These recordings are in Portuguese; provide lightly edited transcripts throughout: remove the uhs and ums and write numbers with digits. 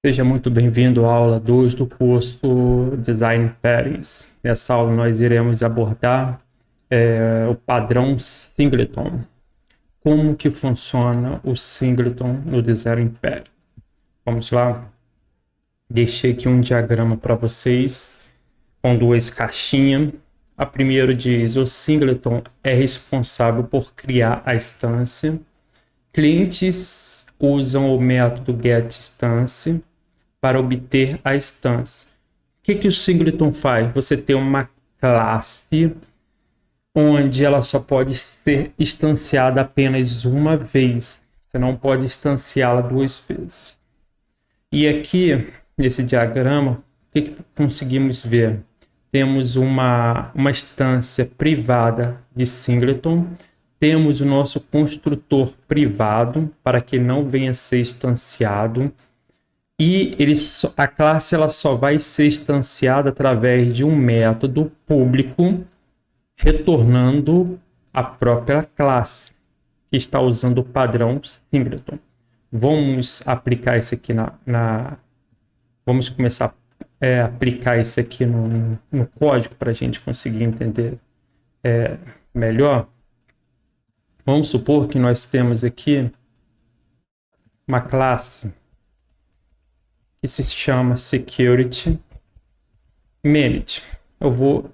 Seja muito bem-vindo à aula 2 do curso Design Patterns. Nessa aula nós iremos abordar o padrão Singleton. Como que funciona o Singleton no Design Patterns? Vamos lá. Deixei aqui um diagrama para vocês com duas caixinhas. A primeira diz: o Singleton é responsável por criar a instância. Clientes usam o método getInstance para obter a instância. O que o Singleton faz? Você tem uma classe onde ela só pode ser instanciada apenas uma vez. Você não pode instanciá-la duas vezes. E aqui, nesse diagrama, o que conseguimos ver? Temos uma instância privada de Singleton. Temos o nosso construtor privado para que não venha a ser instanciado. E a classe ela só vai ser instanciada através de um método público retornando a própria classe que está usando o padrão Singleton. Vamos aplicar isso aqui vamos começar a aplicar isso aqui no código para a gente conseguir entender melhor. Vamos supor que nós temos aqui uma classe que se chama Security Manage. Eu vou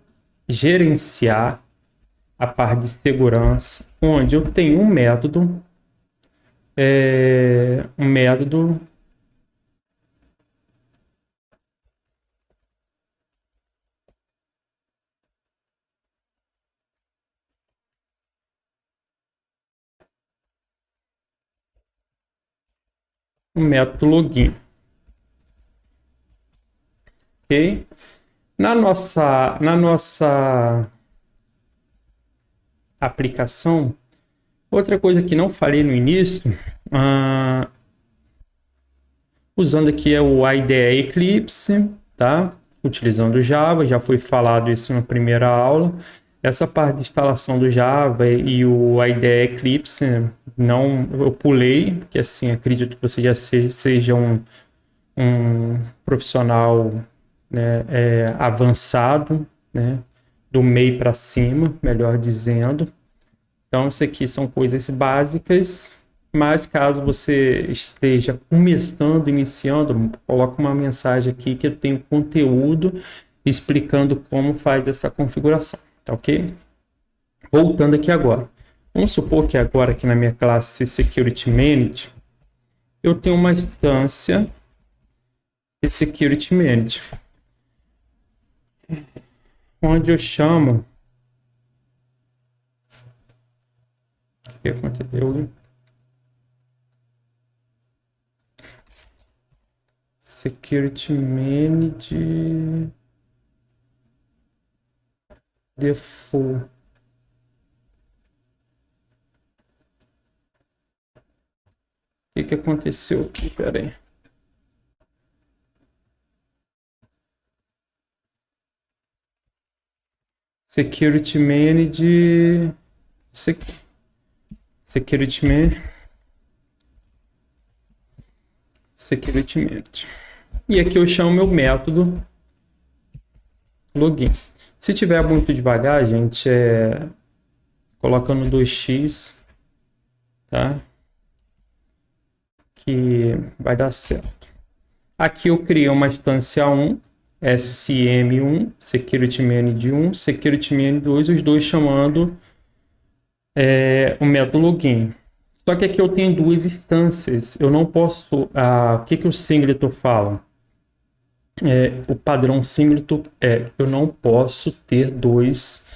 gerenciar a parte de segurança, onde eu tenho um método login. Ok? Na nossa aplicação, outra coisa que não falei no início, usando aqui é o IDE Eclipse, tá? Utilizando o Java, já foi falado isso na primeira aula. Essa parte de instalação do Java e o IDE Eclipse, eu pulei, porque assim, acredito que você já seja um profissional, né, avançado, né, do meio para cima, melhor dizendo. Então, isso aqui são coisas básicas, mas caso você esteja começando, iniciando, coloca uma mensagem aqui que eu tenho conteúdo explicando como faz essa configuração, tá ok? Voltando aqui agora. Vamos supor que agora aqui na minha classe Security Manage, eu tenho uma instância de Security Manage, onde eu chamo... O que aconteceu? Security Manage Default. O que aconteceu aqui? Pera aí. Security Manage... Security Manage. E aqui eu chamo meu método login. Se tiver muito devagar, gente, coloca no 2x, tá? Que vai dar certo. Aqui eu criei uma instância 1, SM1, Security Manage 1, Security Manage 2, os dois chamando o método login. Só que aqui eu tenho duas instâncias. Eu não posso... o que o Singleton fala? O padrão Singleton eu não posso ter dois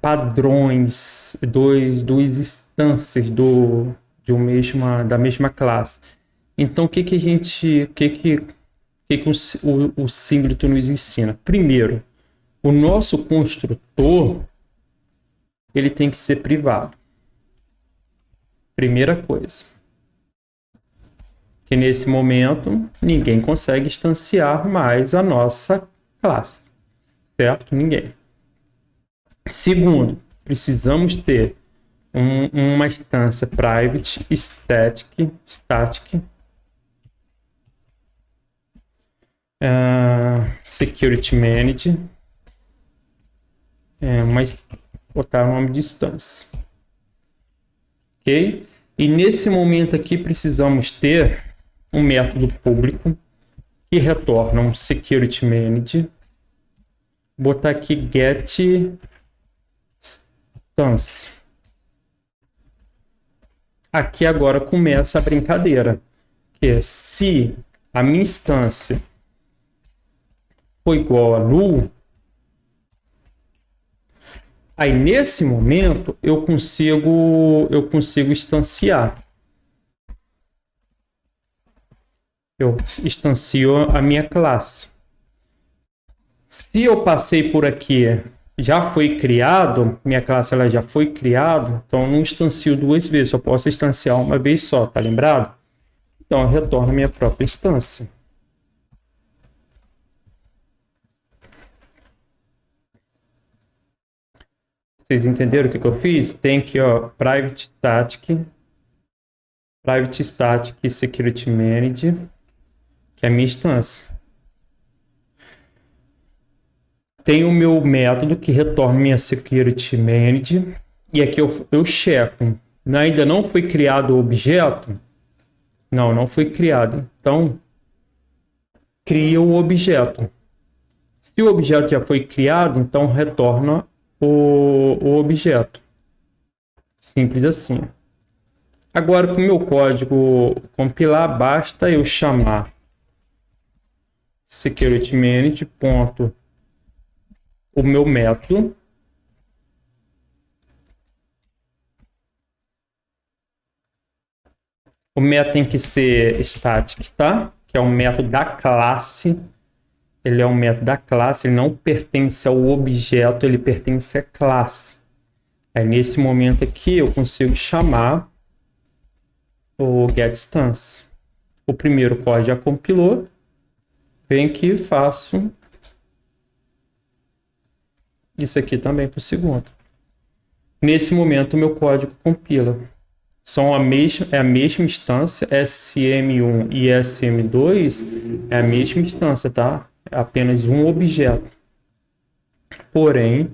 padrões, duas instâncias da mesma classe. Então, o Singleton nos ensina? Primeiro, o nosso construtor ele tem que ser privado. Primeira coisa. Que nesse momento ninguém consegue instanciar mais a nossa classe. Certo? Ninguém. Segundo, precisamos ter uma instância private static Security Manage, mas botar o nome de instância, ok? E nesse momento aqui precisamos ter um método público que retorna um Security Manage, botar aqui get instance. Aqui agora começa a brincadeira, que é se a minha instância for igual a null, aí nesse momento eu consigo instanciar. Eu instancio a minha classe. Se eu passei por aqui, já foi criado, minha classe ela já foi criada, então eu não instancio duas vezes, eu posso instanciar uma vez só, tá lembrado? Então eu retorno a minha própria instância. Vocês entenderam o que eu fiz? Tem aqui, ó, private static security manage, que é a minha instância. Tem o meu método que retorna minha security manage, e aqui eu checo. Ainda não foi criado o objeto? Não foi criado. Então, cria o objeto. Se o objeto já foi criado, então retorna o objeto. Simples assim. Agora, para o meu código compilar, basta eu chamar security manage ponto o meu método. O método tem que ser static, tá? Que é um método da classe. Ele é um método da classe, ele não pertence ao objeto, ele pertence à classe. Aí nesse momento aqui eu consigo chamar o getInstance. O primeiro código já compilou. Venho aqui e faço isso aqui também para o segundo. Nesse momento o meu código compila. São a mesma instância, SM1 e SM2 é a mesma instância, tá? É apenas um objeto. Porém,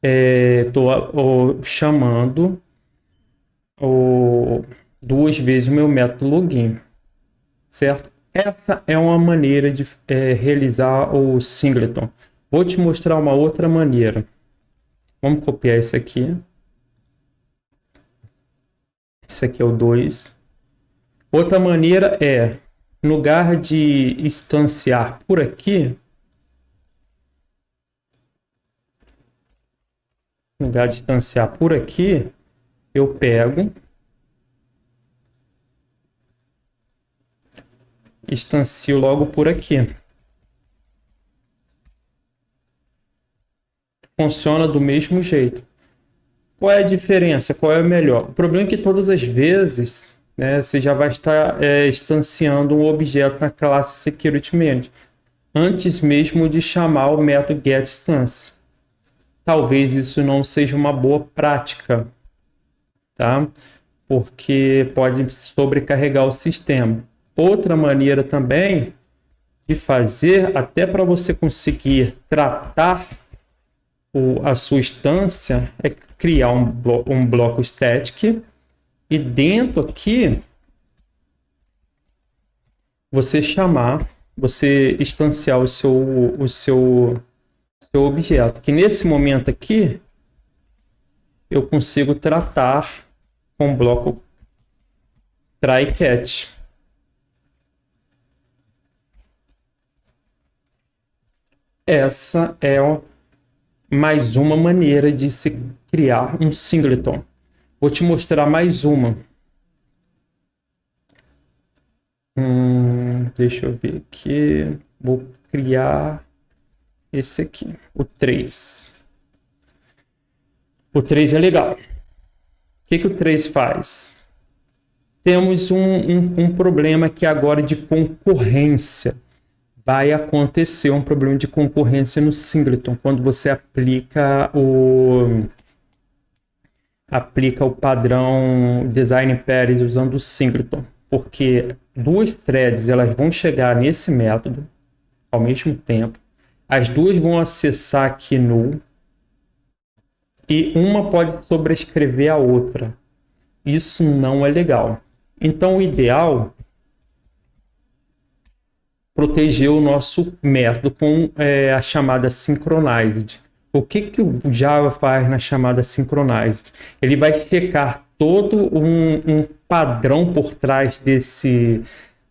estou chamando duas vezes o meu método login, certo? Essa é uma maneira de realizar o singleton. Vou te mostrar uma outra maneira. Vamos copiar esse aqui. Esse aqui é o 2. Outra maneira é, no lugar de instanciar por aqui, eu pego, instancio logo por aqui. Funciona do mesmo jeito. Qual é a diferença? Qual é o melhor? O problema é que todas as vezes, né, você já vai estar instanciando um objeto na classe Security Manager, antes mesmo de chamar o método getInstance. Talvez isso não seja uma boa prática, tá? Porque pode sobrecarregar o sistema. Outra maneira também de fazer, até para você conseguir tratar a sua instância, é criar um bloco static e dentro aqui você instanciar o seu objeto, que nesse momento aqui eu consigo tratar com o bloco try-catch. Essa é mais uma maneira de se criar um singleton. Vou te mostrar mais uma. Deixa eu ver aqui. Vou criar esse aqui, o 3. O 3 é legal. O que o 3 faz? Temos um problema aqui agora de concorrência. Vai acontecer um problema de concorrência no singleton quando você aplica o padrão design pairs usando o singleton, porque duas threads elas vão chegar nesse método ao mesmo tempo. As duas vão acessar aqui null e uma pode sobrescrever a outra. Isso não é legal. Então, o ideal é proteger o nosso método com a chamada synchronized. O que o Java faz na chamada synchronized? Ele vai checar todo um padrão por trás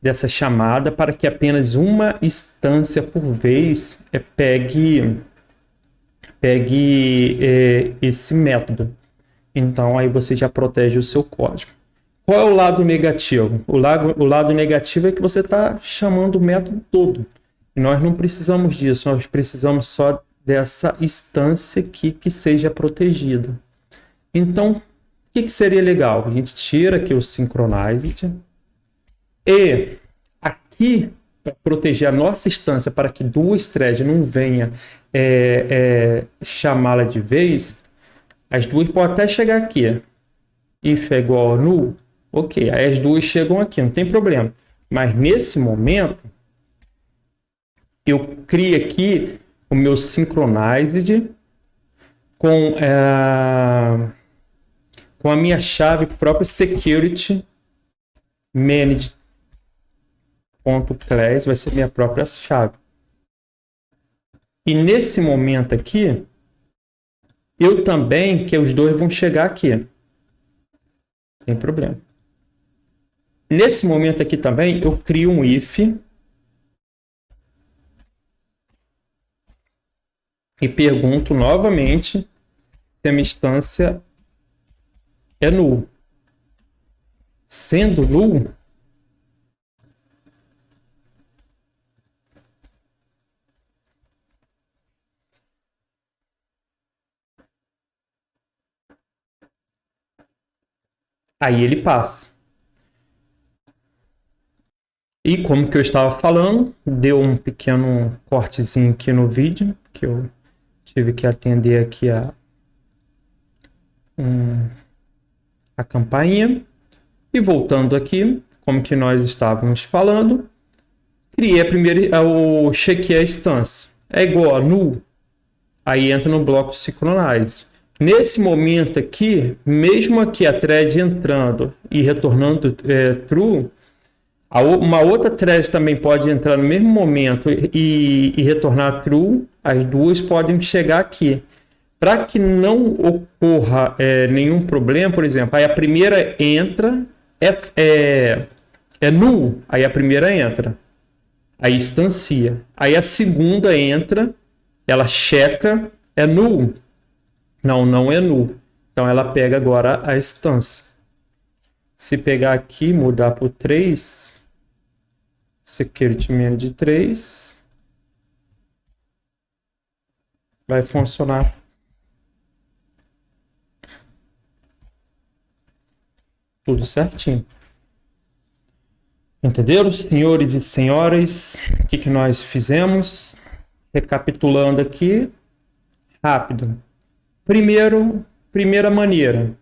dessa chamada para que apenas uma instância por vez pegue esse método. Então, aí você já protege o seu código. Qual é o lado negativo? O lado negativo é que você está chamando o método todo. E nós não precisamos disso, nós precisamos só dessa instância aqui que seja protegida. Então, o que seria legal? A gente tira aqui o synchronized e aqui, para proteger a nossa instância, para que duas threads não venha chamá-la de vez, as duas podem até chegar aqui. If é igual a null, ok, aí as duas chegam aqui, não tem problema. Mas nesse momento, eu crio aqui o meu synchronized com a minha chave própria security manage.class, vai ser minha própria chave. E nesse momento aqui, eu também, que os dois vão chegar aqui. Não tem problema. Nesse momento aqui também, eu crio um if e pergunto novamente se a minha instância é null. Sendo null, aí ele passa. E como que eu estava falando, deu um pequeno cortezinho aqui no vídeo, que eu tive que atender aqui a campainha. E voltando aqui, como que nós estávamos falando, criei a primeira, chequei a instância. É igual a null, aí entra no bloco synchronize. Nesse momento aqui, mesmo aqui a thread entrando e retornando true, uma outra thread também pode entrar no mesmo momento e retornar true, as duas podem chegar aqui. Para que não ocorra nenhum problema, por exemplo, aí a primeira entra, é null, aí a primeira entra, aí instancia. Aí a segunda entra, ela checa, é null. Não é null. Então ela pega agora a instância. Se pegar aqui, mudar para o 3, Security Manage 3, vai funcionar. Tudo certinho. Entenderam, senhores e senhoras? O que nós fizemos? Recapitulando aqui, rápido. Primeira maneira,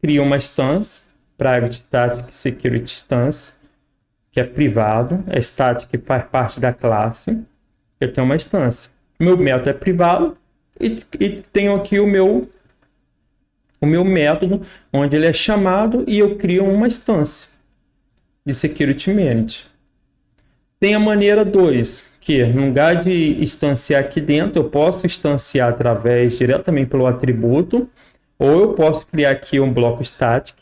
cria uma instância, Private Static Security Instance, que é privado, é static, que faz parte da classe. Eu tenho uma instância. Meu método é privado e tenho aqui o meu método, onde ele é chamado e eu crio uma instância de Security Manage. Tem a maneira 2, que no lugar de instanciar aqui dentro, eu posso instanciar diretamente pelo atributo, ou eu posso criar aqui um bloco static,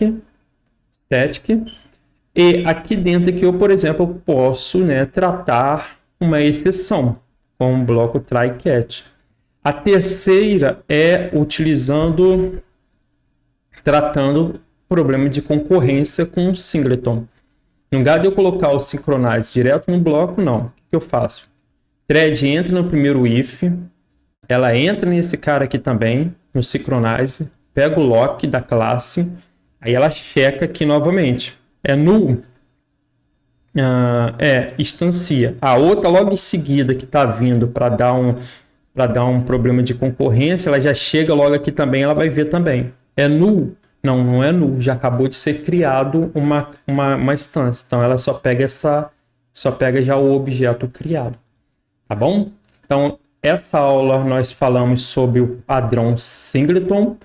e aqui dentro aqui eu, por exemplo, eu posso tratar uma exceção com um bloco try-catch. A terceira é tratando problema de concorrência com o singleton. No lugar de eu colocar o synchronize direto no bloco, não. O que eu faço? Thread entra no primeiro if, ela entra nesse cara aqui também, no synchronize, pega o lock da classe, aí ela checa aqui novamente. É null, instancia. A outra logo em seguida que está vindo para dar um problema de concorrência, ela já chega logo aqui também, ela vai ver também. É null? Não é null, já acabou de ser criado uma instância. Então ela só pega já o objeto criado. tá bom? Então, essa aula nós falamos sobre o padrão Singleton.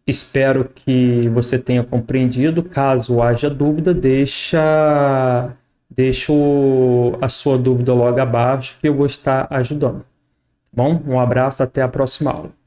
Espero que você tenha compreendido. Caso haja dúvida, deixa a sua dúvida logo abaixo que eu vou estar ajudando. Bom, um abraço, até a próxima aula.